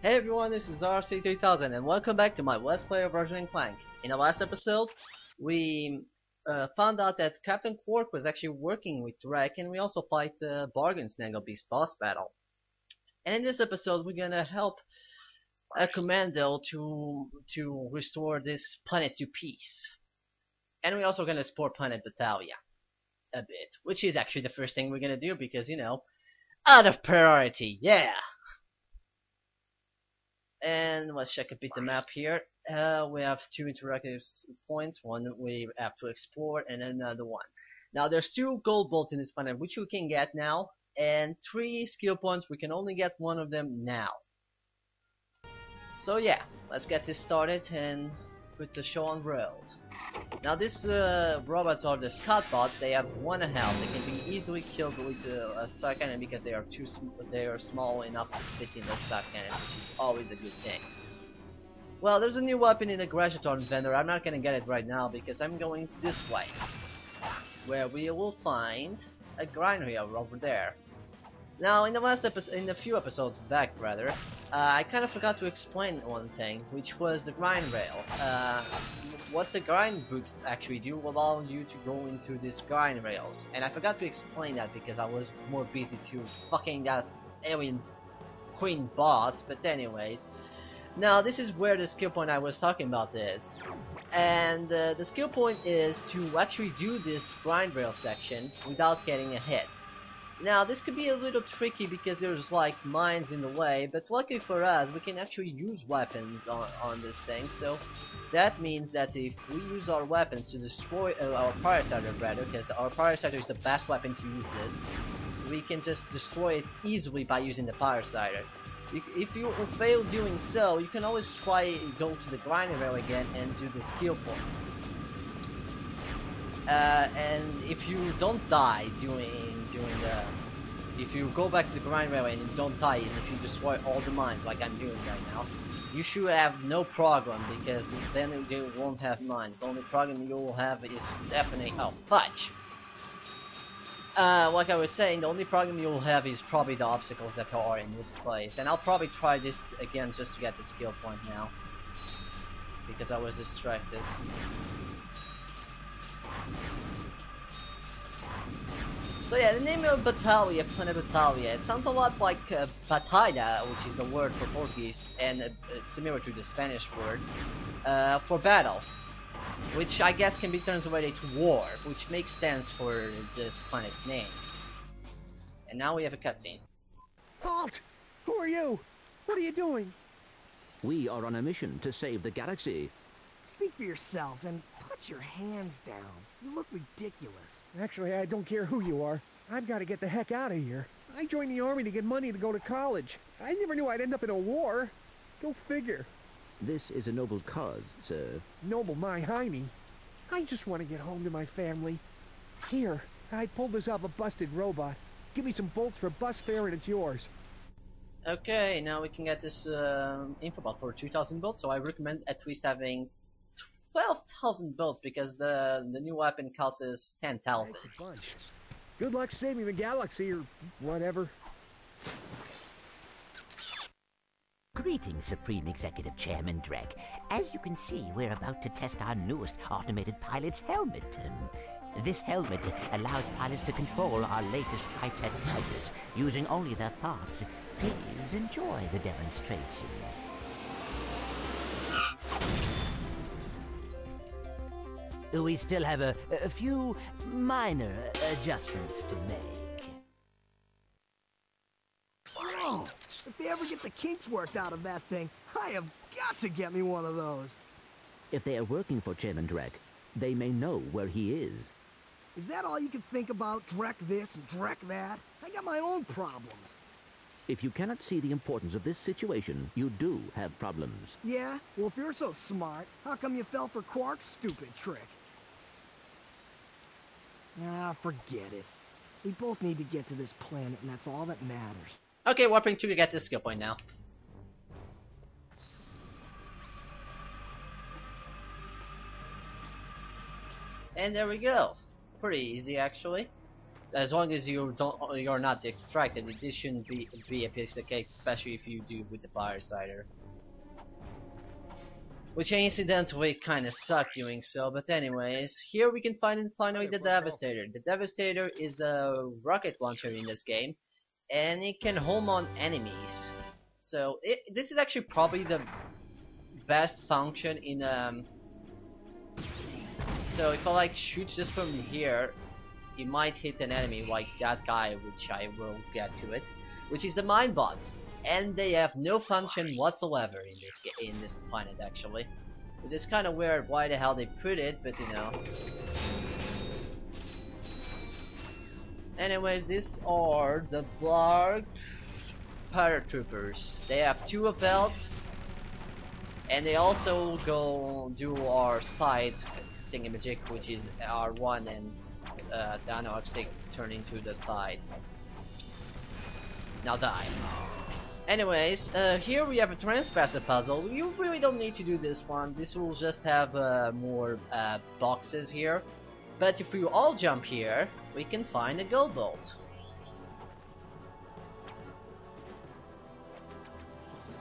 Hey everyone, this is RC3000 and welcome back to my Let's Play of Ratchet Clank. In the last episode, we found out that Captain Quark was actually working with Drek, and we also fight the Bargain Snaggle Beast boss battle. And in this episode, we're gonna help a commando to restore this planet to peace. And we're also gonna explore Planet Batalia a bit, which is actually the first thing we're gonna do because, you know, out of priority, yeah! And let's check a bit the map here. We have two interactive points. One we have to explore, and another one. Now there's 2 gold bolts in this planet, which we can get now, and 3 skill points. We can only get one of them now. So yeah, let's get this started and put the show on road. Now these robots are the scout bots. They have 1 health. They can be easily killed with a suck cannon because they are small enough to fit in the suck cannon, which is always a good thing. Well, there's a new weapon in the Grashaton vendor. I'm not gonna get it right now because I'm going this way, where we will find a grind rail over there. Now, in the last episode, in a few episodes back, rather, I kind of forgot to explain one thing, which was the grind rail. What the grind boots actually do will allow you to go into these grind rails, and I forgot to explain that because I was more busy to fucking that alien queen boss. But anyways, now this is where the skill point I was talking about is, and the skill point is to actually do this grind rail section without getting a hit. Now this could be a little tricky because there's like mines in the way, but luckily for us we can actually use weapons on this thing, so that means that if we use our weapons to destroy our Parasitor, rather, because our Parasitor is the best weapon to use this, we can just destroy it easily by using the Parasitor. If you fail doing so, you can always try go to the grinding rail again and do the skill point. And if you don't die if you go back to the grind railway and you don't die, and if you destroy all the mines like I'm doing right now, you should have no problem because then you won't have mines. The only problem you will have is definitely fudge. Like I was saying, the only problem you'll have is probably the obstacles that are in this place, and I'll probably try this again just to get the skill point now because I was distracted. So yeah, the name of Batalia, Planet Batalia, it sounds a lot like Batalla, which is the word for Portuguese, and it's similar to the Spanish word for battle, which I guess can be translated to war, which makes sense for this planet's name. And now we have a cutscene. Halt! Who are you? What are you doing? We are on a mission to save the galaxy. Speak for yourself and put your hands down. You look ridiculous. Actually, I don't care who you are. I've got to get the heck out of here. I joined the army to get money to go to college. I never knew I'd end up in a war. Go figure. This is a noble cause, sir. Noble my hiney. I just want to get home to my family. Here, I pulled this off a busted robot. Give me some bolts for bus fare and it's yours. Okay, now we can get this Infobot for 2,000 bolts, so I recommend at least having 12,000 bolts because the new weapon costs us 10,000. Good luck saving the galaxy or whatever. Greetings, Supreme Executive Chairman Drek. As you can see, we're about to test our newest automated pilot's helmet. This helmet allows pilots to control our latest high-tech fighters using only their thoughts. Please enjoy the demonstration. We still have a few minor adjustments to make. Whoa! If they ever get the kinks worked out of that thing, I have got to get me one of those. If they are working for Chairman Drek, they may know where he is. Is that all you can think about? Drek this and Drek that? I got my own problems. If you cannot see the importance of this situation, you do have problems. Yeah? Well, if you're so smart, how come you fell for Quark's stupid trick? Ah, forget it. We both need to get to this planet, and that's all that matters. Okay, warping 2 to get this skill point now. And there we go. Pretty easy, actually. As long as you're not distracted, this shouldn't be a piece of cake, especially if you do with the Firesider. Which incidentally kinda sucked doing so, but anyways, here we can finally the Devastator. The Devastator is a rocket launcher in this game, and it can home on enemies. So this is actually probably the best function in so if I like shoot just from here, it might hit an enemy like that guy, which I will get to it, which is the mine bots. And they have no function whatsoever in this planet actually, which is kind of weird why the hell they put it, but you know. Anyways, these are the Blarg paratroopers. They have 2 of health, and they also go do our side thingamajig, which is R1 and Dano X turn into the side. Now die. Anyways, here we have a Transpassor puzzle. You really don't need to do this one. This will just have more boxes here. But if we all jump here, we can find a gold bolt.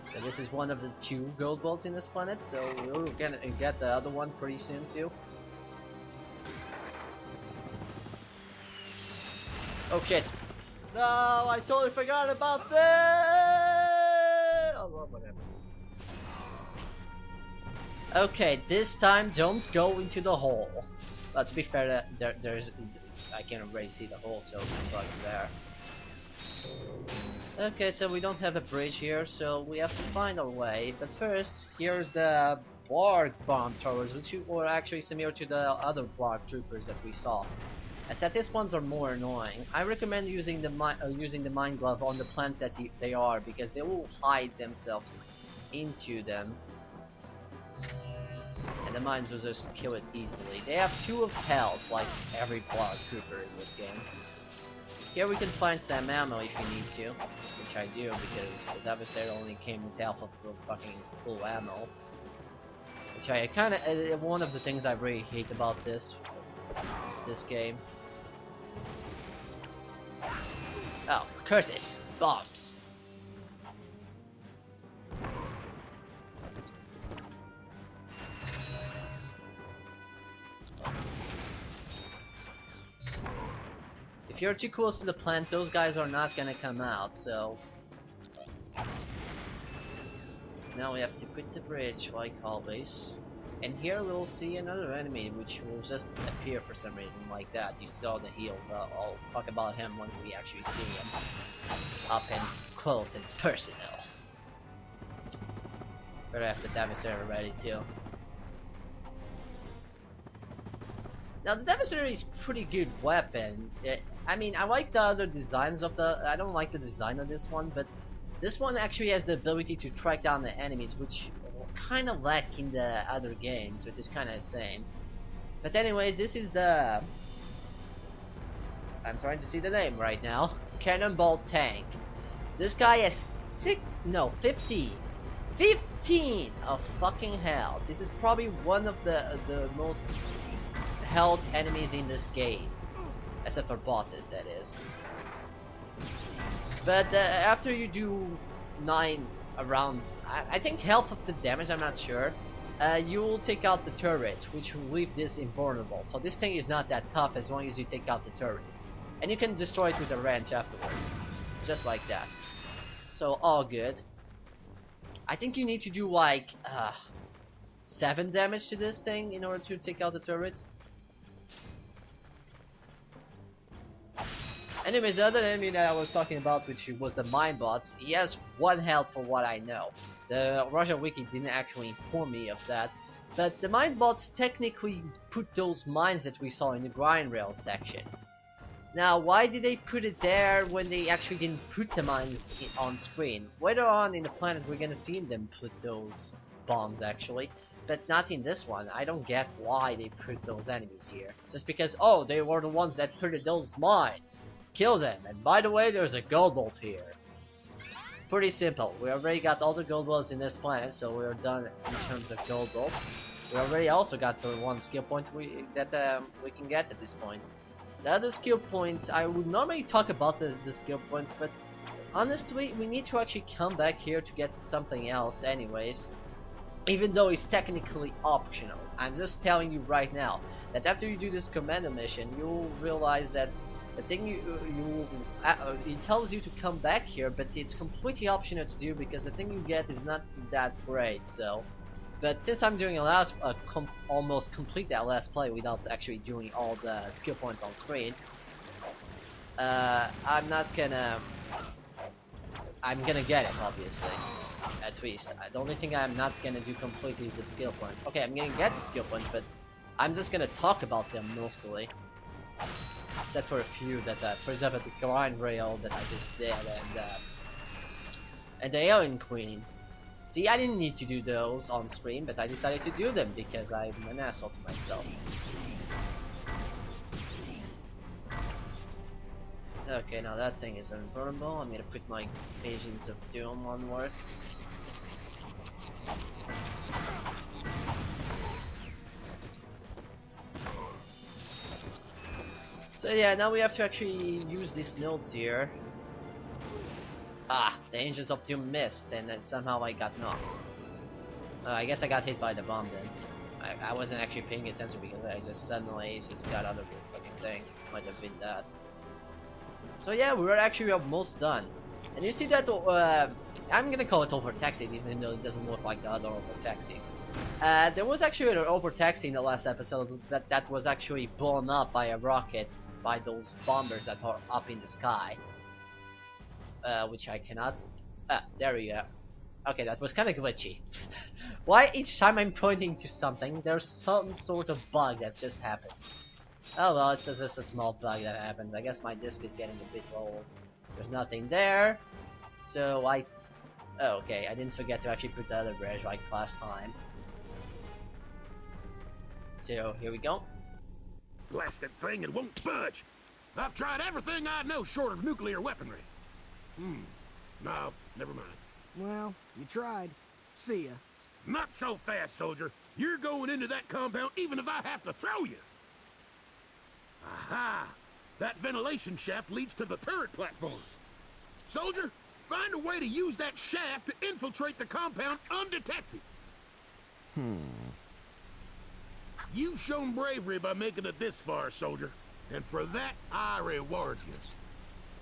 So this is one of the 2 gold bolts in this planet, so we're gonna get the other one pretty soon too. Oh shit! No, I totally forgot about this! Oh, well, whatever. Okay, this time don't go into the hole. But to be fair, there's... I can already see the hole, so I'm probably there. Okay, so we don't have a bridge here, so we have to find our way. But first, here's the Blarg bomb throwers, which were actually similar to the other Blarg troopers that we saw. Except these ones are more annoying. I recommend using the mine glove on the plants that they are, because they will hide themselves into them, and the mines will just kill it easily. They have 2 of health, like every Blarg trooper in this game. Here we can find some ammo if you need to, which I do because the Devastator only came with half of the fucking full ammo. Which I kinda one of the things I really hate about this game. Oh, curses! Bombs! If you're too close to the plant, those guys are not gonna come out, so... Now we have to quit the bridge, like always. And here we'll see another enemy, which will just appear for some reason like that. You saw the heels. I'll talk about him when we actually see him up and close and personal. Better have the Devastator ready too. Now the Devastator is pretty good weapon. I mean, I like the other designs of the... I don't like the design of this one, but this one actually has the ability to track down the enemies, which kind of lack in the other games, which is kind of insane. But anyways, this is the... I'm trying to see the name right now. Cannonball Tank. This guy has 15 of fucking health. This is probably one of the most health enemies in this game. Except for bosses, that is. But after you do 9 around... I think half of the damage, I'm not sure. You'll take out the turret, which will leave this invulnerable. So this thing is not that tough as long as you take out the turret. And you can destroy it with a wrench afterwards. Just like that. So all good. I think you need to do like 7 damage to this thing in order to take out the turret. Anyways, the other enemy that I was talking about, which was the mine bots, he has 1 health for what I know. The Russian wiki didn't actually inform me of that, but the mine bots technically put those mines that we saw in the grind rail section. Now, why did they put it there when they actually didn't put the mines on screen? Later on in the planet, we're gonna see them put those bombs actually, but not in this one. I don't get why they put those enemies here. Just because, oh, they were the ones that put those mines. Kill them, and by the way, there's a gold bolt here. Pretty simple. We already got all the gold bolts in this planet, so we're done in terms of gold bolts. We already also got the 1 skill point that we can get at this point. the other skill points, I would normally talk about the skill points, but honestly, we need to actually come back here to get something else anyways. Even though it's technically optional. I'm just telling you right now that after you do this commando mission, you'll realize that the thing it tells you to come back here, but it's completely optional to do because the thing you get is not that great. So, but since I'm doing almost complete that last play without actually doing all the skill points on screen, I'm gonna get it, obviously. At least. The only thing I'm not gonna do completely is the skill points. Okay, I'm gonna get the skill points, but I'm just gonna talk about them mostly. Except for a few that, for example, the grind rail that I just did, and the Alien Queen. See, I didn't need to do those on screen, but I decided to do them because I'm an asshole to myself. Okay, now that thing is invulnerable. I'm gonna put my Agents of Doom on work. So yeah, now we have to actually use these nodes here. Ah, the Agents of Doom missed, and then somehow I got knocked. I guess I got hit by the bomb then. I wasn't actually paying attention because I just suddenly got out of the fucking thing. Might have been that. So yeah, we're actually almost done. And you see that, I'm gonna call it overtaxing even though it doesn't look like the other overtaxis. There was actually an overtaxi in the last episode that was actually blown up by a rocket by those bombers that are up in the sky. Which I cannot... there we go. Okay, that was kinda glitchy. Why each time I'm pointing to something, there's some sort of bug that just happens? Oh well, it's just a small bug that happens. I guess my disc is getting a bit old. There's nothing there. So oh, okay, I didn't forget to actually put the other bridge like last time. So, here we go. Blasted thing, it won't budge. I've tried everything I know short of nuclear weaponry. No, never mind. Well, you tried. See ya. Not so fast, soldier. You're going into that compound even if I have to throw you. Aha! That ventilation shaft leads to the turret platform. Soldier, find a way to use that shaft to infiltrate the compound undetected. You've shown bravery by making it this far, soldier. And for that, I reward you.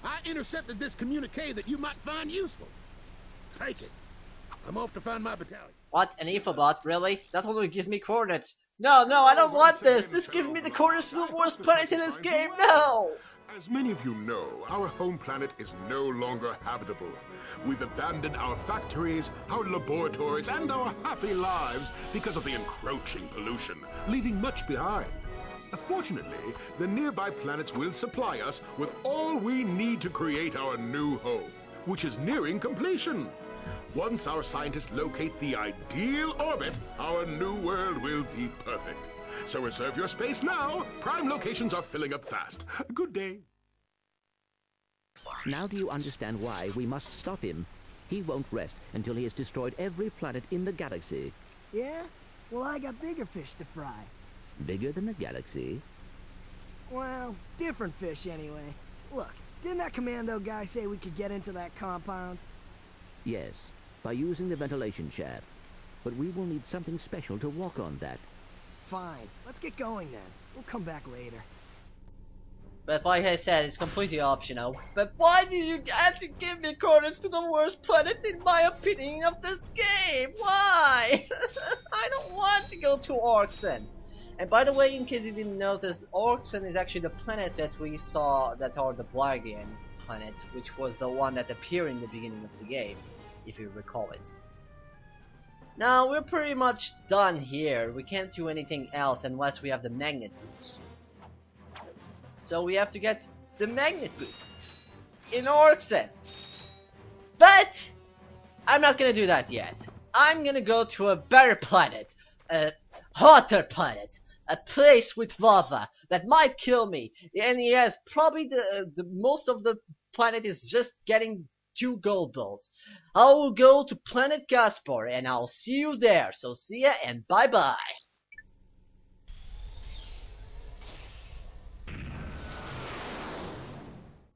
I intercepted this communique that you might find useful. Take it. I'm off to find my battalion. What? An Infobot? Really? That only gives me coordinates. No, I don't want this! This gives me the coordinates to the worst planet in this game, no! As many of you know, our home planet is no longer habitable. We've abandoned our factories, our laboratories, and our happy lives because of the encroaching pollution, leaving much behind. Fortunately, the nearby planets will supply us with all we need to create our new home, which is nearing completion. Once our scientists locate the ideal orbit, our new world will be perfect. So reserve your space now. Prime locations are filling up fast. Good day. Now do you understand why we must stop him? He won't rest until he has destroyed every planet in the galaxy. Yeah? Well, I got bigger fish to fry. Bigger than the galaxy? Well, different fish anyway. Look, didn't that commando guy say we could get into that compound? Yes, by using the ventilation shaft. But we will need something special to walk on that. Fine, let's get going then. We'll come back later. But like I said, it's completely optional. But why do you have to give me coordinates to the worst planet in my opinion of this game? Why? I don't want to go to Orxen. And by the way, in case you didn't notice, Orxen is actually the planet that we saw that are the Blargian planet, which was the one that appeared in the beginning of the game, if you recall it. Now, we're pretty much done here. We can't do anything else unless we have the magnet boots. So we have to get the magnet boots in Orxen. But I'm not gonna do that yet. I'm gonna go to a better planet, a hotter planet, a place with lava that might kill me. And yes, probably the most of the planet is just getting 2 gold balls. I will go to Planet Gaspar and I'll see you there. So see ya and bye bye.